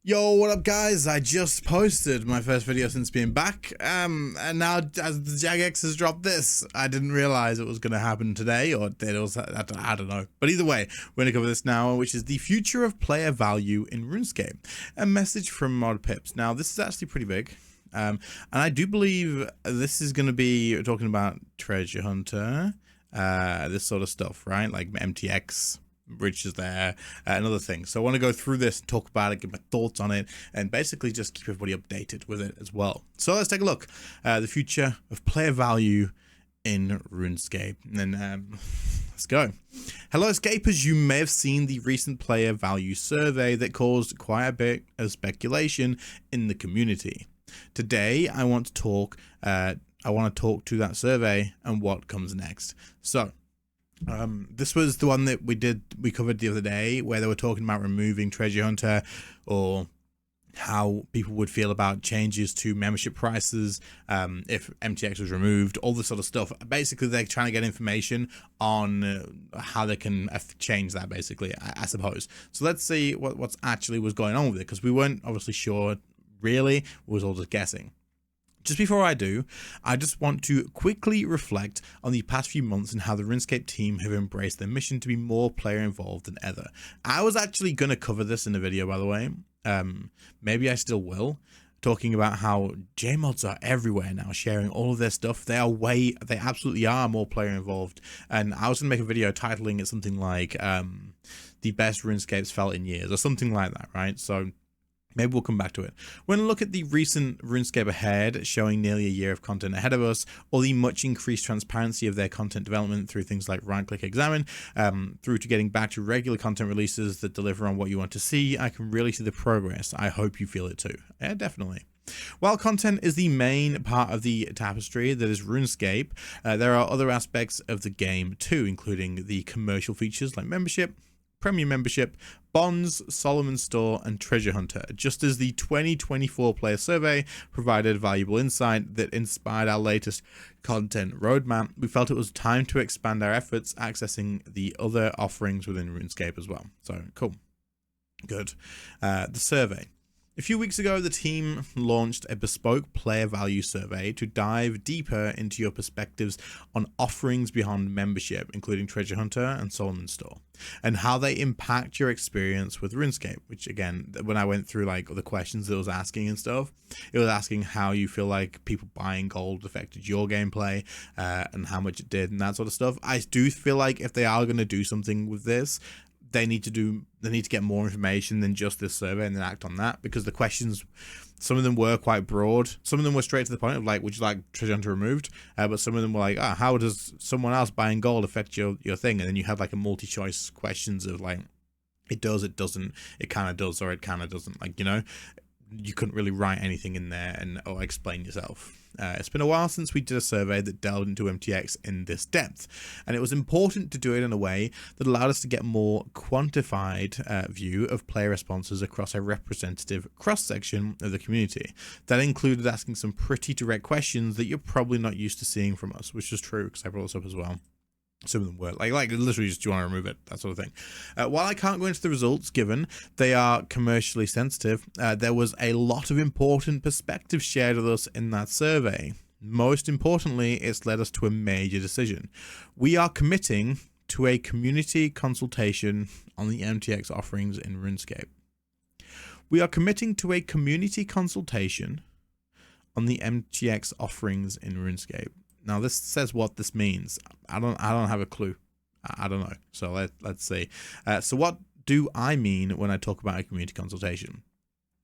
Yo, what up guys? I just posted my first video since being back, and now as the Jagex has dropped this, I didn't realize it was going to happen today, or it was, I don't know. But either way, we're going to cover this now, which is the future of player value in RuneScape. A message from Mod Pips. Now, this is actually pretty big, and I do believe this is going to be talking about Treasure Hunter, this sort of stuff, right? Like MTX. Bridges there and other things. So I want to go through this and talk about it, give my thoughts on it, and basically just keep everybody updated with it as well. So let's take a look. The future of player value in RuneScape. And then let's go. Hello escapers, you may have seen the recent player value survey that caused quite a bit of speculation in the community. Today I want to talk to that survey and what comes next. So this was the one that we covered the other day, where they were talking about removing Treasure Hunter, or how people would feel about changes to membership prices if MTX was removed, all this sort of stuff. Basically, they're trying to get information on how they can change that, basically, I suppose. So let's see what's actually was going on with it, because we weren't obviously sure, really. It was all just guessing. Just before I do, I just want to quickly reflect on the past few months and how the RuneScape team have embraced their mission to be more player involved than ever. I was actually going to cover this in a video, by the way. Maybe I still will. Talking about how JMods are everywhere now, sharing all of their stuff. They absolutely are more player involved. And I was going to make a video titling it something like the best RuneScapes felt in years, or something like that, right? So maybe we'll come back to it. We're going to look at the recent RuneScape ahead, showing nearly a year of content ahead of us, or the much increased transparency of their content development through things like right-click examine, through to getting back to regular content releases that deliver on what you want to see. I can really see the progress. I hope you feel it too. Yeah, definitely. While content is the main part of the tapestry that is RuneScape, there are other aspects of the game too, including the commercial features like membership, premium membership, bonds, Solomon's Store, and Treasure Hunter. Just as the 2024 player survey provided valuable insight that inspired our latest content roadmap, we felt it was time to expand our efforts accessing the other offerings within RuneScape as well. So cool. Good. The survey. A few weeks ago, the team launched a bespoke player value survey to dive deeper into your perspectives on offerings beyond membership, including Treasure Hunter and Solomon's Store, and how they impact your experience with RuneScape. Which, again, when I went through like the questions that it was asking and stuff, it was asking how you feel like people buying gold affected your gameplay, and how much it did, and that sort of stuff. I do feel like if they are going to do something with this, they need to get more information than just this survey and then act on that, because the questions, some of them were quite broad. Some of them were straight to the point of like, would you like Treasure Hunter removed? But some of them were like, how does someone else buying gold affect your thing? And then you had like a multi-choice questions of like, it does, it doesn't, it kind of does, or it kind of doesn't. Like, you know, you couldn't really write anything in there or explain yourself. It's been a while since we did a survey that delved into MTX in this depth, and it was important to do it in a way that allowed us to get more quantified view of player responses across a representative cross-section of the community. That included asking some pretty direct questions that you're probably not used to seeing from us, which is true because I brought this up as well. Some of them were like literally just, do you want to remove it, that sort of thing. While I can't go into the results given they are commercially sensitive, there was a lot of important perspectives shared with us in that survey. Most importantly, it's led us to a major decision. We are committing to a community consultation on the MTX offerings in RuneScape. We are committing to a community consultation on the MTX offerings in RuneScape. Now this says what this means. I don't have a clue. I don't know. So let's see. So what do I mean when I talk about a community consultation?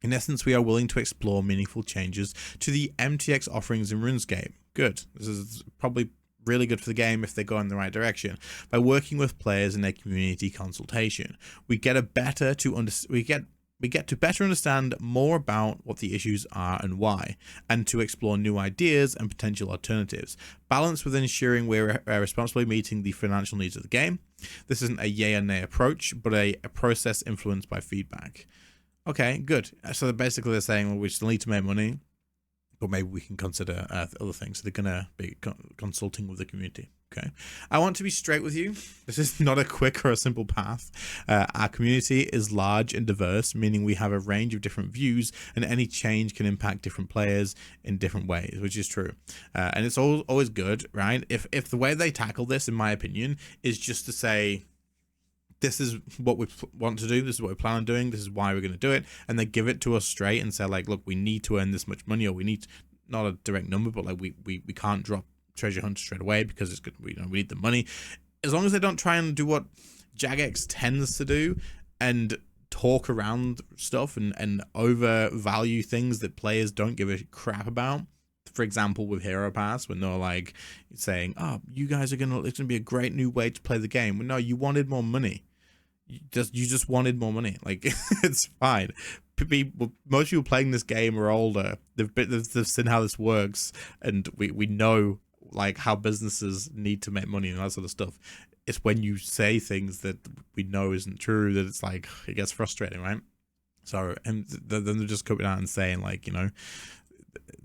In essence, we are willing to explore meaningful changes to the MTX offerings in RuneScape. Good. This is probably really good for the game if they go in the right direction. By working with players in a community consultation, we get to better understand more about what the issues are and why, and to explore new ideas and potential alternatives, balanced with ensuring we're responsibly meeting the financial needs of the game. This isn't a yay or nay approach, but a process influenced by feedback. Okay, good. So basically they're saying, well, we still need to make money, but maybe we can consider other things. So they're going to be consulting with the community. Okay, I want to be straight with you. This is not a quick or a simple path. Our community is large and diverse, meaning we have a range of different views, and any change can impact different players in different ways, which is true. And it's always good, right? If the way they tackle this, in my opinion, is just to say, this is what we want to do, this is what we plan on doing, this is why we're going to do it, and they give it to us straight and say, like, look, we need to earn this much money, or we need, not a direct number, but like we can't drop treasure hunt straight away because it's good, we need the money. As long as they don't try and do what Jagex tends to do and talk around stuff and overvalue things that players don't give a crap about. For example, with Hero Pass, when they're like saying, oh, you guys are it's gonna be a great new way to play the game. Well, no, you wanted more money. You just wanted more money. Like, it's fine. Most people playing this game are older. They've seen how this works, and we know like how businesses need to make money and that sort of stuff. It's when you say things that we know isn't true that it's like, it gets frustrating, right? So, and then they're just coming out and saying, like, you know,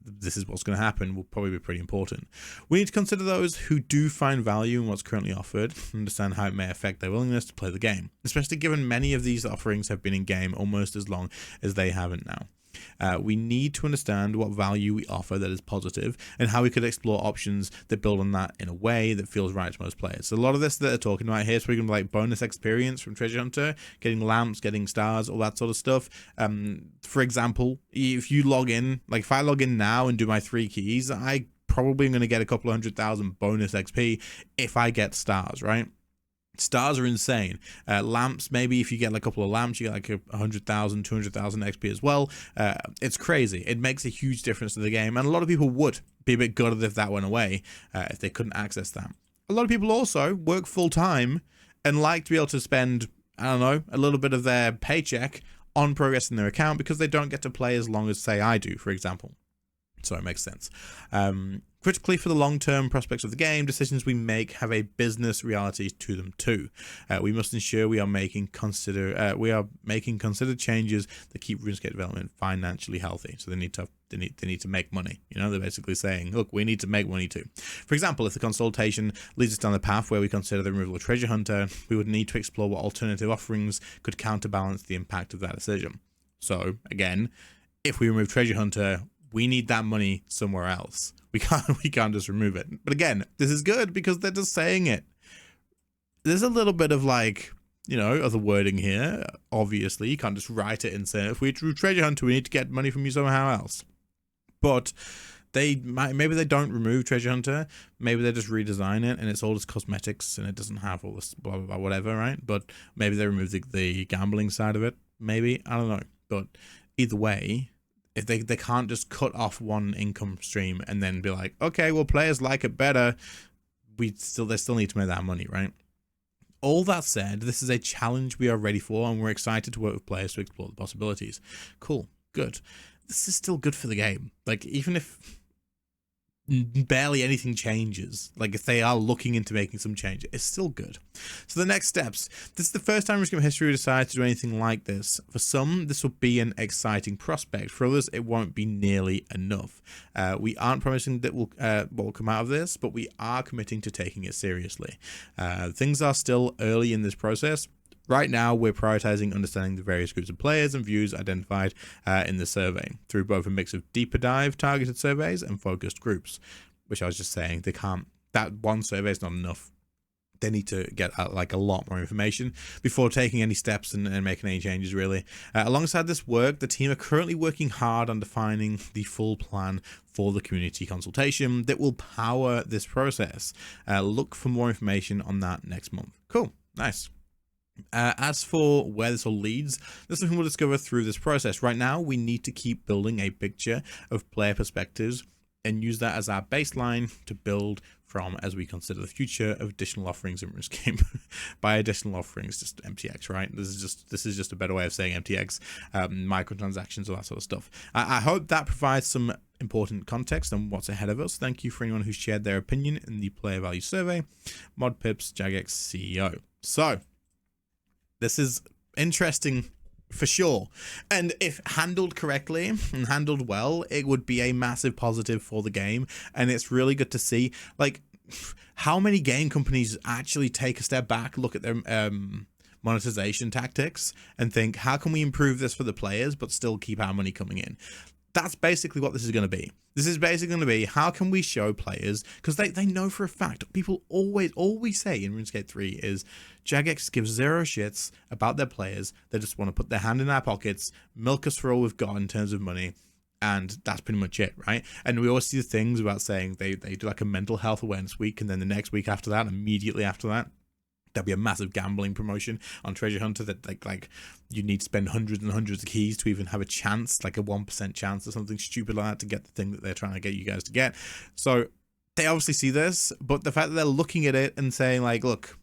this is what's going to happen will probably be pretty important. We need to consider those who do find value in what's currently offered, understand how it may affect their willingness to play the game, especially given many of these offerings have been in game almost as long as they haven't now. We need to understand what value we offer that is positive and how we could explore options that build on that in a way that feels right to most players. So a lot of this that they're talking about here is we're going to like bonus experience from Treasure Hunter, getting lamps, getting stars, all that sort of stuff. For example, if you log in, like if I log in now and do my 3 keys, I probably am going to get a couple of 100,000 bonus XP if I get stars, right? Stars are insane. Lamps, maybe if you get like a couple of lamps, you get like 100,000, 200,000 XP as well. It's crazy. It makes a huge difference to the game, and a lot of people would be a bit gutted if that went away, if they couldn't access that. A lot of people also work full time and like to be able to spend, I don't know, a little bit of their paycheck on progressing their account because they don't get to play as long as, say, I do, for example. So it makes sense. Critically for the long-term prospects of the game, decisions we make have a business reality to them too. We must ensure we are making considered changes that keep RuneScape development financially healthy. So they need to make money. You know, they're basically saying, look, we need to make money too. For example, if the consultation leads us down the path where we consider the removal of Treasure Hunter, we would need to explore what alternative offerings could counterbalance the impact of that decision. So again, if we remove Treasure Hunter, we need that money somewhere else. We can't just remove it. But again, this is good because they're just saying it. There's a little bit of like, you know, other wording here. Obviously, you can't just write it and say, if we do Treasure Hunter, we need to get money from you somehow else. But maybe they don't remove Treasure Hunter. Maybe they just redesign it and it's all just cosmetics and it doesn't have all this blah, blah, blah, whatever, right? But maybe they remove the gambling side of it. Maybe, I don't know. But either way, if they can't just cut off one income stream and then be like, okay, well, players like it better, they still need to make that money, right? All that said, this is a challenge we are ready for, and we're excited to work with players to explore the possibilities. Cool, good. This is still good for the game. Like, even if barely anything changes, like if they are looking into making some change, it's still good. So the next steps. This is the first time RuneScape history decided to do anything like this. For some, this will be an exciting prospect. For others, it won't be nearly enough. We aren't promising that what will come out of this, but we are committing to taking it seriously. Things are still early in this process. Right now, we're prioritizing understanding the various groups of players and views identified in the survey through both a mix of deeper dive targeted surveys and focused groups, which I was just saying, that one survey is not enough. They need to get like a lot more information before taking any steps and making any changes, really. Alongside this work, the team are currently working hard on defining the full plan for the community consultation that will power this process. Look for more information on that next month. Cool, nice. As for where this all leads, this is something we'll discover through this process. Right now, we need to keep building a picture of player perspectives and use that as our baseline to build from as we consider the future of additional offerings in RuneScape. By additional offerings, just MTX, right? This is just a better way of saying MTX, microtransactions, all that sort of stuff. I hope that provides some important context on what's ahead of us. Thank you for anyone who shared their opinion in the player value survey. ModPips, Jagex CEO. So, this is interesting for sure. And if handled correctly and handled well, it would be a massive positive for the game. And it's really good to see. Like, how many game companies actually take a step back, look at their monetization tactics, and think, how can we improve this for the players but still keep our money coming in? That's basically what this is going to be. This is basically going to be, how can we show players, because they know for a fact, people always, all we say in RuneScape 3 is Jagex gives zero shits about their players. They just want to put their hand in our pockets, milk us for all we've got in terms of money, and that's pretty much it, right? And we always see the things about saying they do like a mental health awareness week, and then the next week after that, immediately after that, there'll be a massive gambling promotion on Treasure Hunter that like you need to spend hundreds and hundreds of keys to even have a chance, like a 1% chance or something stupid like that, to get the thing that they're trying to get you guys to get. So they obviously see this, but the fact that they're looking at it and saying like, look,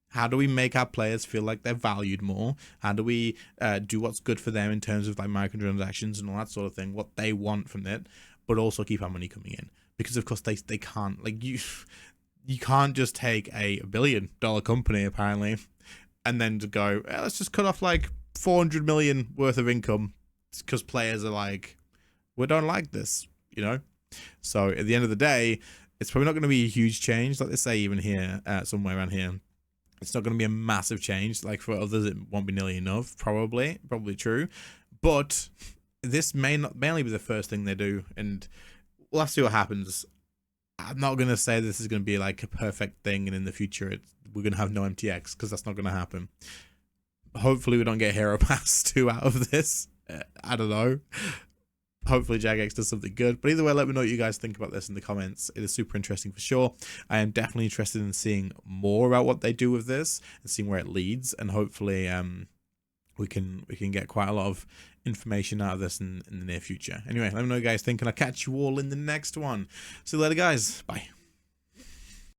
how do we make our players feel like they're valued more? How do we do what's good for them in terms of like microtransactions and all that sort of thing, what they want from it, but also keep our money coming in? Because of course they can't, like, you can't just take a $1 billion company apparently and then to go, let's just cut off like 400 million worth of income because players are like, we don't like this, you know? So at the end of the day, it's probably not going to be a huge change. Like they say even here, somewhere around here, it's not going to be a massive change. Like for others, it won't be nearly enough, probably true. But this may only be the first thing they do, and we'll have to see what happens. I'm not going to say this is going to be like a perfect thing and in the future we're going to have no MTX, because that's not going to happen. Hopefully we don't get Hero Pass 2 out of this. I don't know. Hopefully Jagex does something good. But either way, let me know what you guys think about this in the comments. It is super interesting for sure. I am definitely interested in seeing more about what they do with this and seeing where it leads. And hopefully we can get quite a lot of information out of this in the near future. Anyway, let me know what you guys think, and I'll catch you all in the next one. See you later, guys. Bye.